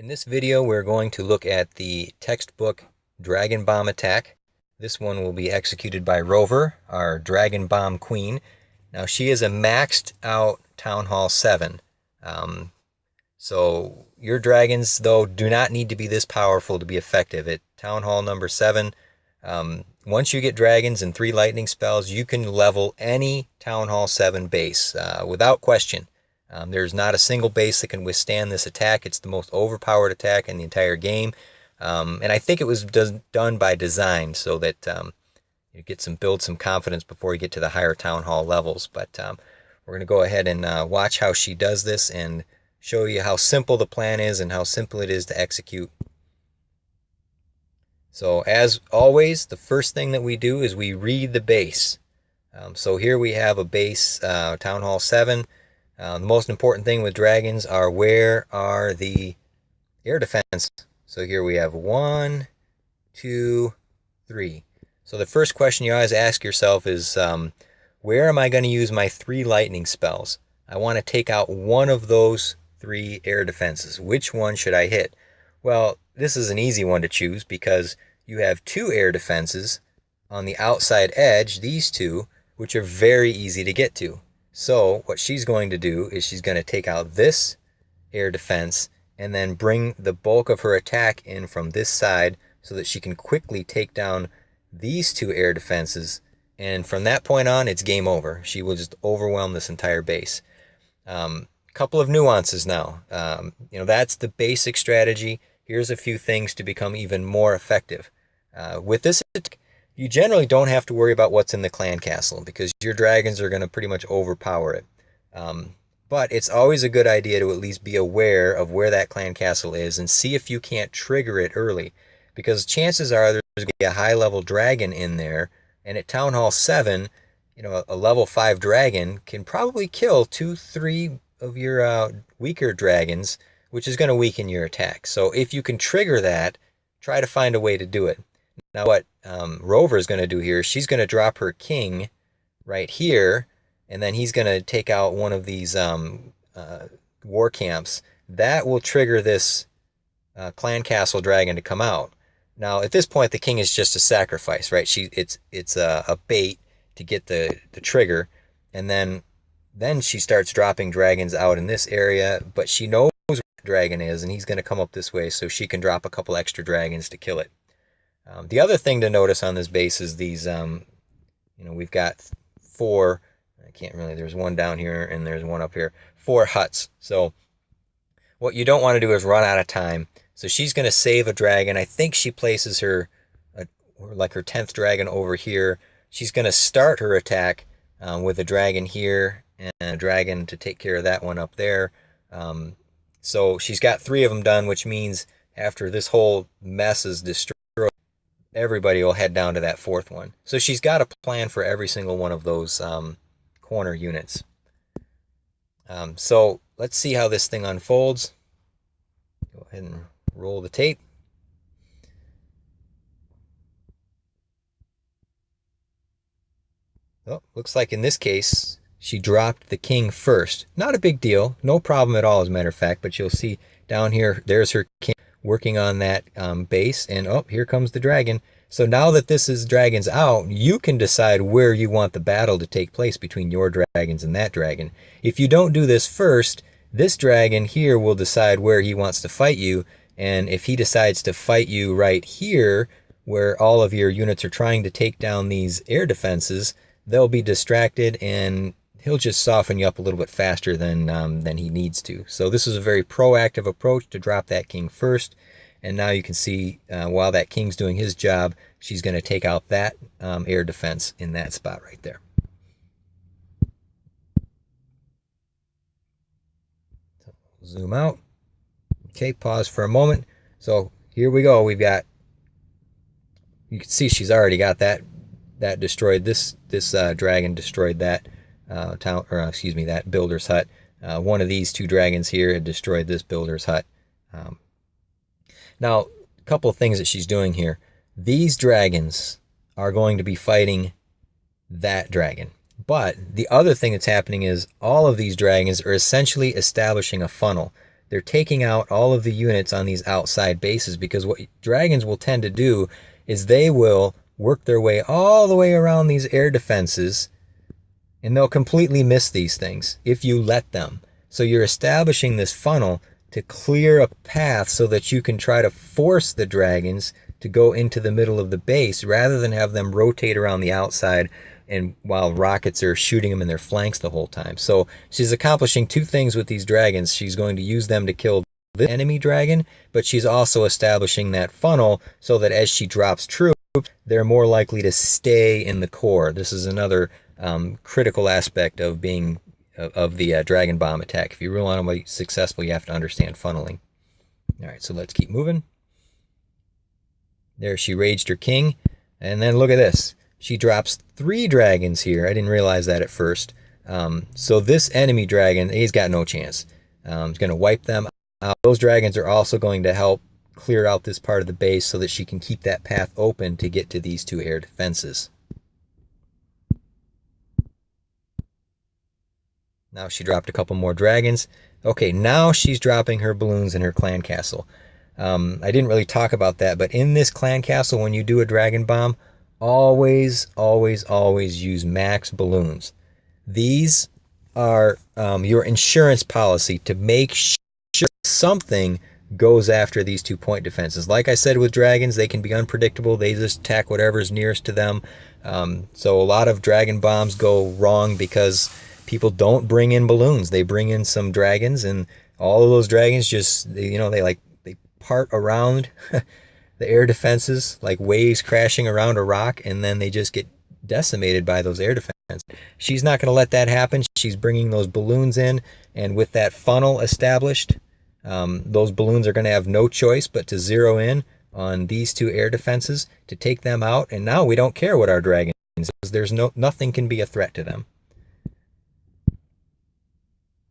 In this video, we're going to look at the textbook Dragon Bomb Attack. This one will be executed by Rover, our Dragon Bomb Queen. Now, she is a maxed out Town Hall 7. So your dragons, though, do not need to be this powerful to be effective. At Town Hall number 7, once you get dragons and 3 lightning spells, you can level any Town Hall 7 base without question. There's not a single base that can withstand this attack. It's the most overpowered attack in the entire game. And I think it was done by design so that you build some confidence before you get to the higher Town Hall levels. But we're going to go ahead and watch how she does this and show you how simple the plan is and how simple it is to execute. So as always, the first thing that we do is we read the base. So here we have a base, Town Hall 7. The most important thing with dragons are where are the air defenses. So here we have 1, 2, 3. So the first question you always ask yourself is, where am I going to use my 3 lightning spells? I want to take out one of those 3 air defenses. Which one should I hit? Well, this is an easy one to choose because you have 2 air defenses on the outside edge, these 2, which are very easy to get to. So what she's going to do is she's going to take out this air defense and then bring the bulk of her attack in from this side so that she can quickly take down these 2 air defenses. And from that point on, it's game over. She will just overwhelm this entire base. Couple of nuances now. That's the basic strategy. Here's a few things to become even more effective. With this attack, you generally don't have to worry about what's in the clan castle because your dragons are going to pretty much overpower it. But it's always a good idea to at least be aware of where that clan castle is and see if you can't trigger it early. Because chances are there's going to be a high-level dragon in there, and at Town Hall 7, a level 5 dragon can probably kill 2, 3 of your weaker dragons, which is going to weaken your attack. So if you can trigger that, try to find a way to do it. Now what Rover is going to do here, she's going to drop her king right here, and then he's going to take out one of these war camps. That will trigger this clan castle dragon to come out. Now at this point, the king is just a sacrifice, right? It's a bait to get the trigger, and then she starts dropping dragons out in this area, but she knows where the dragon is, and he's going to come up this way, so she can drop a couple extra dragons to kill it. The other thing to notice on this base is these, we've got 4, there's one down here and there's one up here, 4 huts. So what you don't want to do is run out of time. So she's going to save a dragon. I think she places her 10th dragon over here. She's going to start her attack with a dragon here and a dragon to take care of that one up there. So she's got 3 of them done, which means after this whole mess is destroyed, everybody will head down to that 4th one. So she's got a plan for every single one of those corner units. So let's see how this thing unfolds. Go ahead and roll the tape. Oh, looks like in this case, she dropped the king first. Not a big deal. No problem at all, as a matter of fact. But you'll see down here, there's her king working on that base, and here comes the dragon. So now that this is dragons out, you can decide where you want the battle to take place between your dragons and that dragon. If you don't do this first, this dragon here will decide where he wants to fight you, and if he decides to fight you right here, where all of your units are trying to take down these air defenses, they'll be distracted and he'll just soften you up a little bit faster than he needs to. So this is a very proactive approach to drop that king first. And now you can see while that king's doing his job, she's going to take out that air defense in that spot right there. So zoom out. Okay, pause for a moment. So here we go. You can see she's already got that destroyed. This dragon destroyed that that builder's hut. One of these 2 dragons here had destroyed this builder's hut. Now, a couple of things that she's doing here. These dragons are going to be fighting that dragon. But the other thing that's happening is all of these dragons are essentially establishing a funnel. they're taking out all of the units on these outside bases, because what dragons will tend to do is they will work their way all the way around these air defenses, and they'll completely miss these things if you let them. So you're establishing this funnel to clear a path so that you can try to force the dragons to go into the middle of the base rather than have them rotate around the outside and while rockets are shooting them in their flanks the whole time. So she's accomplishing two things with these dragons. She's going to use them to kill the enemy dragon, but she's also establishing that funnel so that as she drops troops, they're more likely to stay in the core. This is another critical aspect of being of the dragon bomb attack. If you really want to be successful, you have to understand funneling. All right, so let's keep moving. There, she raged her king, and then look at this. She drops 3 dragons here. I didn't realize that at first. So this enemy dragon, he's got no chance. He's going to wipe them out. Those dragons are also going to help clear out this part of the base so that she can keep that path open to get to these 2 air defenses. Now she dropped a couple more dragons. Okay, now she's dropping her balloons in her clan castle. I didn't really talk about that, but in this clan castle, when you do a dragon bomb, always, always, always use max balloons. These are your insurance policy to make sure something goes after these 2 point defenses. Like I said with dragons, they can be unpredictable. They just attack whatever's nearest to them. So a lot of dragon bombs go wrong because people don't bring in balloons. They bring in some dragons, and all of those dragons just, they part around the air defenses like waves crashing around a rock, and then they just get decimated by those air defenses. She's not going to let that happen. She's bringing those balloons in, and with that funnel established, those balloons are going to have no choice but to zero in on these 2 air defenses to take them out. And now we don't care what our dragons is. There's nothing can be a threat to them.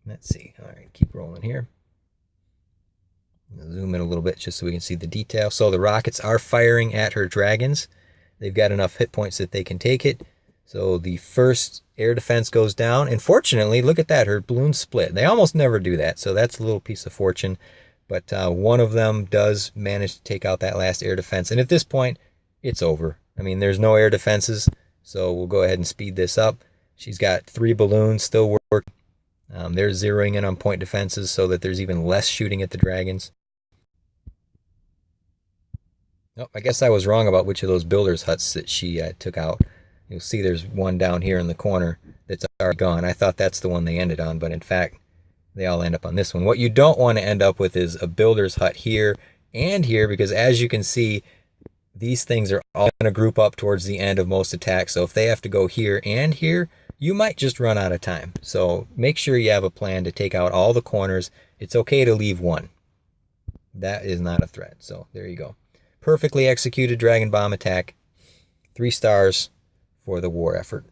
Let's see. All right, keep rolling here. Zoom in a little bit just so we can see the detail. So the rockets are firing at her dragons. They've got enough hit points that they can take it. So the first air defense goes down. And fortunately, look at that. Her balloons split. They almost never do that. So that's a little piece of fortune. But one of them does manage to take out that last air defense. And at this point, it's over. I mean, there's no air defenses. So we'll go ahead and speed this up. She's got 3 balloons still working. They're zeroing in on point defenses so that there's even less shooting at the dragons. Oh, I guess I was wrong about which of those builders' huts that she took out. You'll see there's one down here in the corner that's already gone. I thought that's the one they ended on, but in fact, they all end up on this one. What you don't want to end up with is a builder's hut here and here, because as you can see, these things are all going to group up towards the end of most attacks. So if they have to go here and here, you might just run out of time. So make sure you have a plan to take out all the corners. It's okay to leave one. That is not a threat. So there you go. Perfectly executed dragon bomb attack. 3 stars for the war effort.